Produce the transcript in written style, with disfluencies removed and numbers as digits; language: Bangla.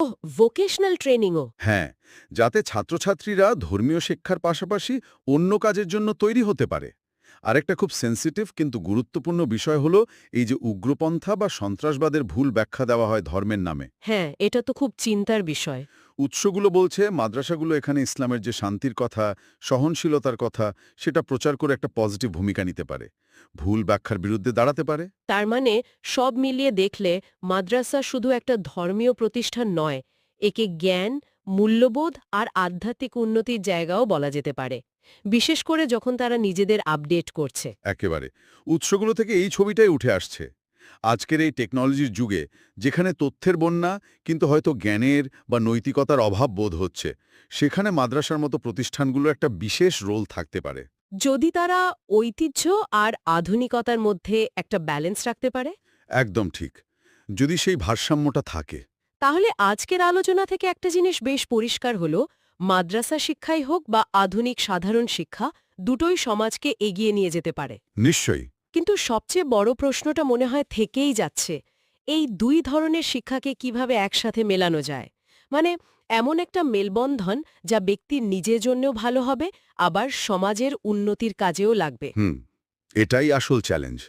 ওহ, ভোকেশনাল ট্রেনিংও। হ্যাঁ, যাতে ছাত্রছাত্রীরা ধর্মীয় শিক্ষার পাশাপাশি অন্য কাজের জন্য তৈরি হতে পারে। আরেকটা খুব সেন্সিটিভ কিন্তু গুরুত্বপূর্ণ বিষয় হলো এই যে উগ্রপন্থা বা সন্ত্রাসবাদের ভুল ব্যাখ্যা দেওয়া হয় ধর্মের নামে। হ্যাঁ, এটা তো খুব চিন্তার বিষয়। উৎসগুলো বলছে মাদ্রাসাগুলো এখানে ইসলামের যে শান্তির কথা, সহনশীলতার কথা, সেটা প্রচার করে একটা পজিটিভ ভূমিকা নিতে পারে, ভুল ব্যাখ্যার বিরুদ্ধে দাঁড়াতে পারে। তার মানে সব মিলিয়ে দেখলে মাদ্রাসা শুধু একটা ধর্মীয় প্রতিষ্ঠান নয়, একে জ্ঞান, মূল্যবোধ আর আধ্যাত্মিক উন্নতির জায়গাও বলা যেতে পারে, বিশেষ করে যখন তারা নিজেদের আপডেট করছে। একেবারে উৎসগুলো থেকে এই ছবিটাই উঠে আসছে। আজকের এই টেকনোলজির যুগে যেখানে তথ্যের বন্যা কিন্তু হয়তো জ্ঞানের বা নৈতিকতার অভাব বোধ হচ্ছে, সেখানে মাদ্রাসার মতো প্রতিষ্ঠানগুলো একটা বিশেষ রোল থাকতে পারে। যদি তারা ঐতিহ্য আর আধুনিকতার মধ্যে একটা ব্যালেন্স রাখতে পারে, একদম ঠিক। যদি সেই ভারসাম্যটা থাকে। তাহলে আজকের আলোচনা থেকে একটা জিনিস বেশ পরিষ্কার হলো, মাদ্রাসা শিক্ষাই হোক বা আধুনিক সাধারণ শিক্ষা, দুটোই সমাজকে এগিয়ে নিয়ে যেতে পারে। নিশ্চয়ই। কিন্তু সবচেয়ে বড় প্রশ্নটা মনে হয় থেকেই যাচ্ছে, এই দুই ধরনের শিক্ষাকে কিভাবে একসাথে মেলানো যায়। মানে এমন একটা মেলবন্ধন যা ব্যক্তির নিজের জন্যও ভালো হবে, আবার সমাজের উন্নতির কাজেও লাগবে। এটাই আসল চ্যালেঞ্জ।